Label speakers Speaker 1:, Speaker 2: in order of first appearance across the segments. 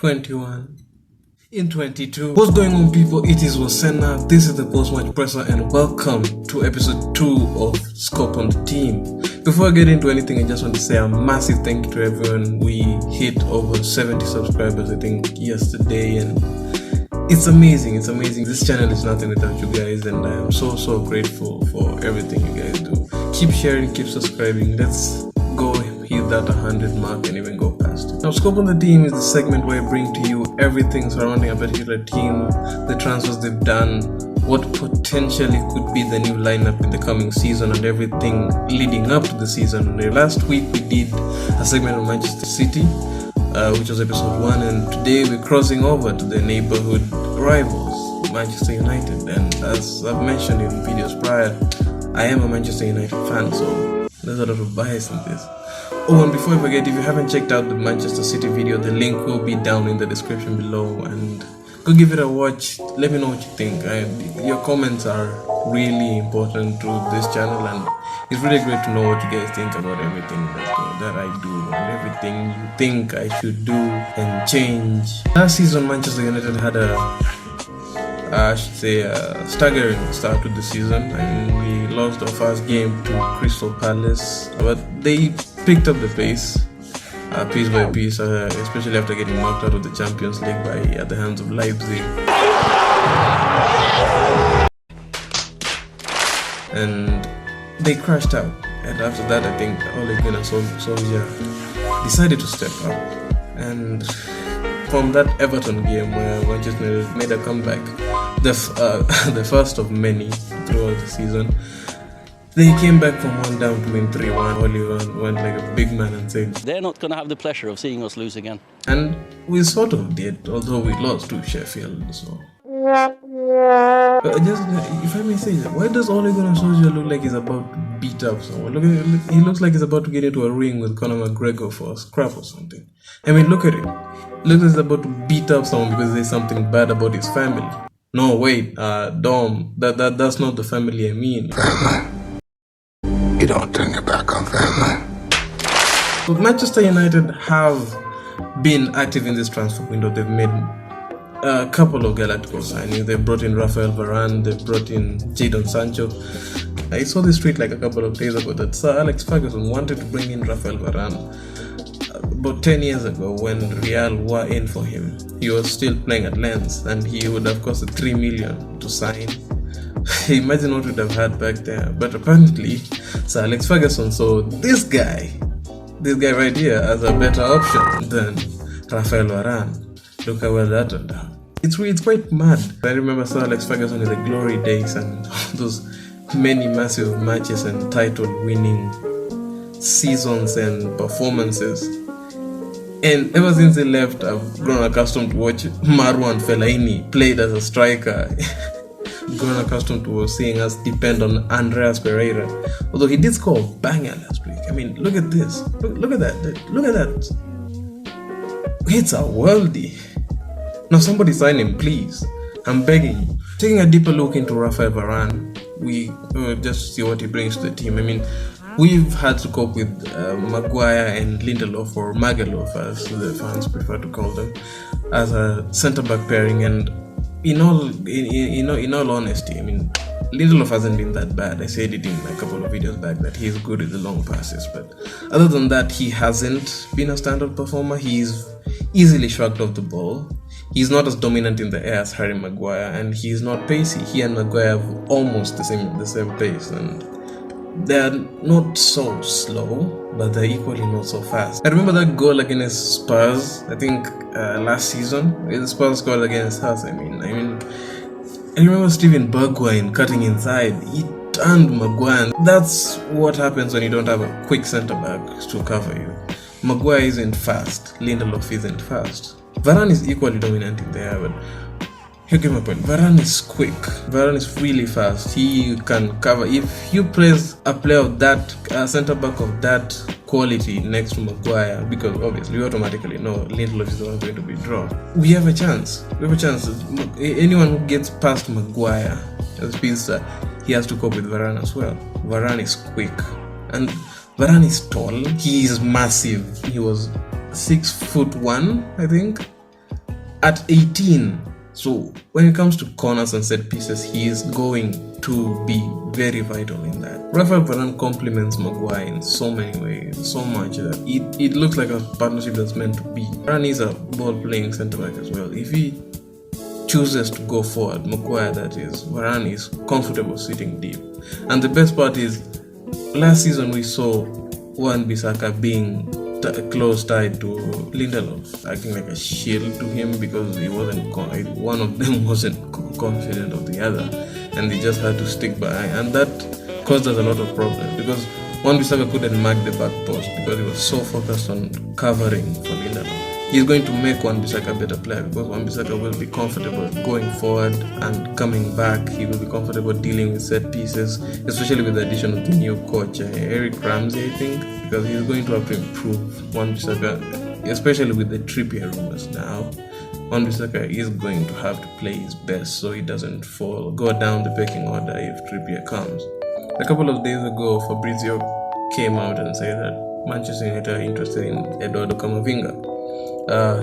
Speaker 1: 21 in 22. What's going on, people? It is Wasena. This is the post-match presser, and welcome to episode 2 of Scope on the Team. Before I get into anything, I just want to say a massive thank you to everyone. We hit over 70 subscribers, I think, yesterday, and it's amazing. This channel is nothing without you guys, and I am so grateful for everything you guys do. Keep sharing, keep subscribing. Let's go hit that 100 mark and even go past it. Now, Scope on the Team is the segment where I bring to you everything surrounding a particular team, the transfers they've done, what potentially could be the new lineup in the coming season, and everything leading up to the season. Last week we did a segment on Manchester City, which was episode 1, and today we're crossing over to the neighborhood rivals, Manchester United. And as I've mentioned in videos prior, I am a Manchester United fan, so there's a lot of bias in this. Oh, and before I forget, if you haven't checked out the Manchester City video, the link will be down in the description below, and go give it a watch. Let me know what you think. Your comments are really important to this channel, and it's really great to know what you guys think about everything that I do and everything you think I should do and change. Last season, Manchester United had a staggering start to the season. I mean, we lost our first game to Crystal Palace, but they picked up the pace, piece by piece, especially after getting knocked out of the Champions League at the hands of Leipzig. And they crashed out. And after that, I think Ole Gunnar Solskjaer decided to step up. And from that Everton game where Manchester United made a comeback, the first of many throughout the season, they came back from 1 down to win 3-1. Oliver went like a big man and said,
Speaker 2: "They're not going to have the pleasure of seeing us lose again."
Speaker 1: And we sort of did, although we lost to Sheffield. So, just if I may say, why does Ole Gunnar Solskjaer look like he's about to beat up someone? He looks like he's about to get into a ring with Conor McGregor for a scrap or something. I mean, look at him. Looks like he's about to beat up someone because there's something bad about his family. No, wait, Dom, that's not the family I mean.
Speaker 3: You don't turn your back on family.
Speaker 1: So Manchester United have been active in this transfer window. They've made a couple of Galactical signings. They brought in Rafael Varane. They brought in Jadon Sancho. I saw this tweet like a couple of days ago that Sir Alex Ferguson wanted to bring in Rafael Varane about 10 years ago when Real were in for him. He was still playing at Lens, and he would have costed 3 million to sign. Imagine what we'd have had back there. But apparently, Sir Alex Ferguson saw this guy right here as a better option than Rafael Varane. Look how well that turned out. It's quite mad. I remember Sir Alex Ferguson in the glory days and those many massive matches and title-winning seasons and performances. And ever since he left, I've grown accustomed to watch Marwan Fellaini played as a striker. Grown accustomed to seeing us depend on Andreas Pereira, although he did score a banger last week. I mean, look at this. Look at that. It's a worldie. Now somebody sign him, please. I'm begging you. Taking a deeper look into Rafael Varane, we just see what he brings to the team. I mean, we've had to cope with Maguire and Lindelof, or Magaluf as the fans prefer to call them, as a centre-back pairing. And in all honesty, I mean, Lindelof hasn't been that bad. I said it in a couple of videos back that he's good with the long passes, but other than that, he hasn't been a standout performer. He's easily shrugged off the ball. He's not as dominant in the air as Harry Maguire, and he's not pacey. He and Maguire have almost the same pace, and they're not so slow, but they're equally not so fast. I remember that goal against Spurs, I think last season, the Spurs scored against us. I remember Steven Bergwijn cutting inside. He turned Maguire. That's what happens when you don't have a quick centre-back to cover you. Maguire isn't fast. Lindelof isn't fast. Varane is equally dominant in the air, but here get my point. Varane is quick. Varane is really fast. He can cover. If you place a player of that, centre back of that quality next to Maguire, because obviously we automatically know Lindelof is the one going to be dropped, we have a chance. Anyone who gets past Maguire as speedster, he has to cope with Varane as well. Varane is quick, and Varane is tall. He is massive. He was 6'1", I think. at 18. So when it comes to corners and set pieces, he is going to be very vital in that. Rafael Varane complements Maguire in so many ways, so much that it looks like a partnership that's meant to be. Varane is a ball-playing centre-back as well. If he chooses to go forward, Maguire that is, Varane is comfortable sitting deep. And the best part is, last season we saw Wan-Bissaka being close tied to Lindelof, acting like a shield to him because he wasn't one of them wasn't confident of the other, and they just had to stick by, and that caused us a lot of problems because Wan-Bissaka couldn't mark the back post because he was so focused on covering for Lindelof. He's going to make Wan-Bissaka a better player because Wan-Bissaka will be comfortable going forward and coming back. He will be comfortable dealing with set pieces, especially with the addition of the new coach, Eric Ramsey, I think, because he's going to have to improve Wan-Bissaka, especially with the Trippier rumors now. Wan-Bissaka is going to have to play his best so he doesn't go down the pecking order if Trippier comes. A couple of days ago, Fabrizio came out and said that Manchester United are interested in Eduardo Camavinga.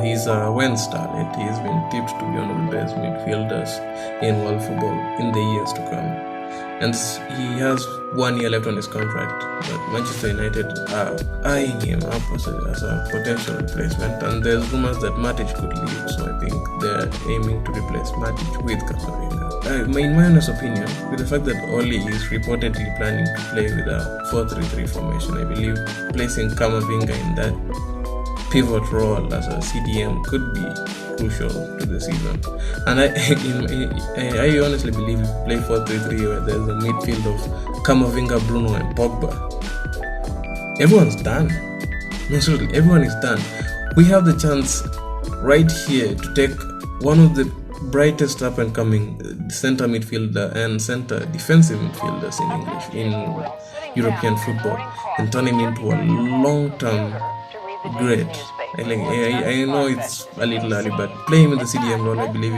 Speaker 1: He's a West starlet. He's been tipped to be one of the best midfielders in world football in the years to come. And he has 1 year left on his contract, but Manchester United are eyeing him up as a potential replacement. And there's rumors that Matic could leave, so I think they're aiming to replace Matic with Camavinga. In my honest opinion, with the fact that Oli is reportedly planning to play with a 4-3-3 formation, I believe placing Camavinga in that pivot role as a CDM could be crucial to the season. And I honestly believe if you play 4-3-3 where there's a midfield of Camavinga, Bruno and Pogba, everyone's done. No, seriously, everyone is done. We have the chance right here to take one of the brightest up and coming center midfielder and center defensive midfielders in English, in European football, and turn him into a long-term great. I know it's a little early, but play him in the CDM role, I believe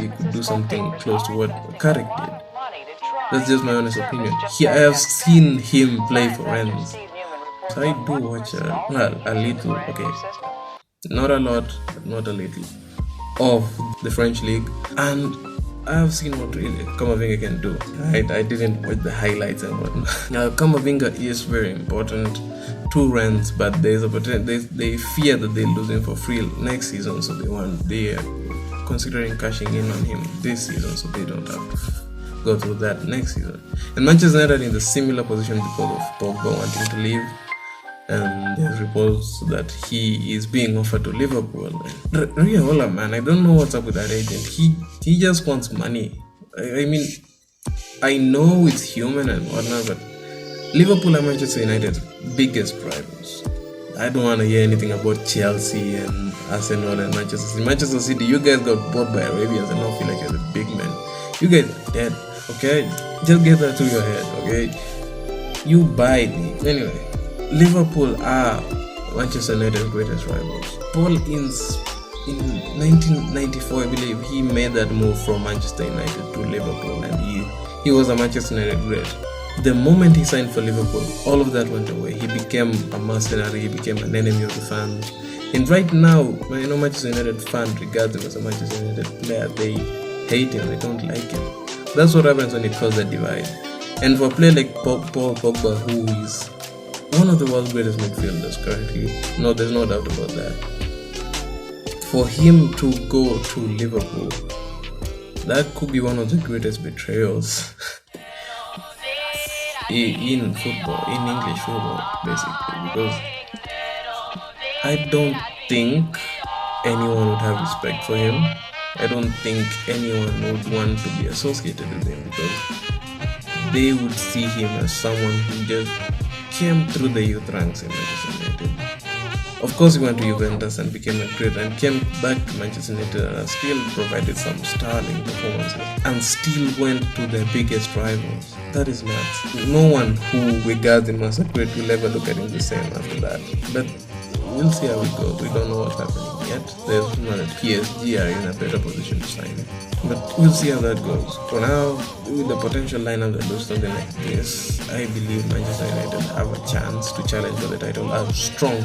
Speaker 1: he could do something close to what Carrick did. That's just my honest opinion. I have seen him play for Rennes. So I do watch a little, okay, not a lot, but not a little, of the French league, and I have seen what really Camavinga can do. I didn't watch the highlights and whatnot. Now, Camavinga is very important to Rennes, but there's a potential. They fear that they'll lose him for free next season, so they are considering cashing in on him this season, so they don't have to go through that next season. And Manchester United in the similar position because of Pogba wanting to leave, and there's reports that he is being offered to Liverpool. Riola, man, I don't know what's up with that agent. He just wants money. I mean, I know it's human and whatnot, but Liverpool are Manchester United's biggest rivals. I don't want to hear anything about Chelsea and Arsenal and Manchester City. Manchester City, you guys got bought by Arabians and now feel like you're the big men. You guys are dead, okay? Just get that to your head, okay? You buy me. Anyway, Liverpool are Manchester United's greatest rivals. Paul Ince, in 1994, I believe, he made that move from Manchester United to Liverpool, and he was a Manchester United great. The moment he signed for Liverpool, all of that went away. He became a mercenary, he became an enemy of the fans. And right now, I know Manchester United fans regard him as a Manchester United player. They hate him, they don't like him. That's what happens when it causes a divide. And for a player like Paul Pogba, who is one of the world's greatest midfielders currently, no, there's no doubt about that. For him to go to Liverpool, that could be one of the greatest betrayals in football, in English football, basically, because I don't think anyone would have respect for him. I don't think anyone would want to be associated with him because they would see him as someone who just came through the youth ranks in Manchester United. Of course, he went to Juventus and became a great, and came back to Manchester United and still provided some sterling performances and still went to their biggest rivals. That is nuts. No one who regards him as a great will ever look at him the same after that. But we'll see how it goes. We don't know what's happening yet. There's not that PSG are in a better position to sign him. But we'll see how that goes. For now, with the potential lineup that looks something like this, I believe Manchester United have a chance to challenge for the title. A strong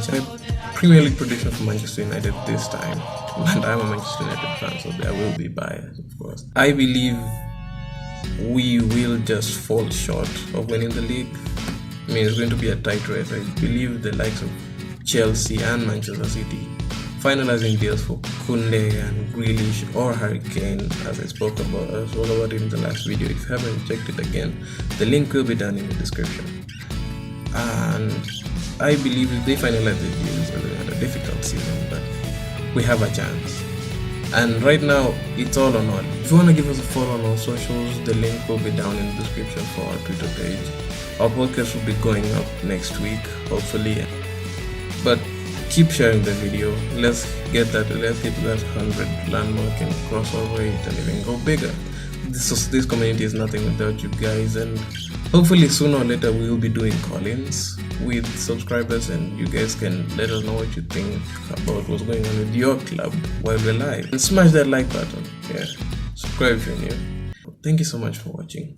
Speaker 1: Premier League prediction for Manchester United this time. And I'm a Manchester United fan, so there will be bias, of course. I believe we will just fall short of winning the league. I mean, it's going to be a tight race. I believe the likes of Chelsea and Manchester City finalizing deals for Koundé and Grealish or Harry Kane, as I spoke about it in the last video. If you haven't checked it again, the link will be down in the description. And I believe if they finalize the deals, they're had a difficult season, but we have a chance. And right now, it's all on all. If you want to give us a follow on our socials, the link will be down in the description for our Twitter page. Our podcast will be going up next week, hopefully. But keep sharing the video. Let's get to that 100 landmark and cross over it and even go bigger. This community is nothing without you guys, and hopefully sooner or later we will be doing call-ins with subscribers, and you guys can let us know what you think about what's going on with your club while we're live. And smash that like button. Yeah, subscribe if you're new. Thank you so much for watching.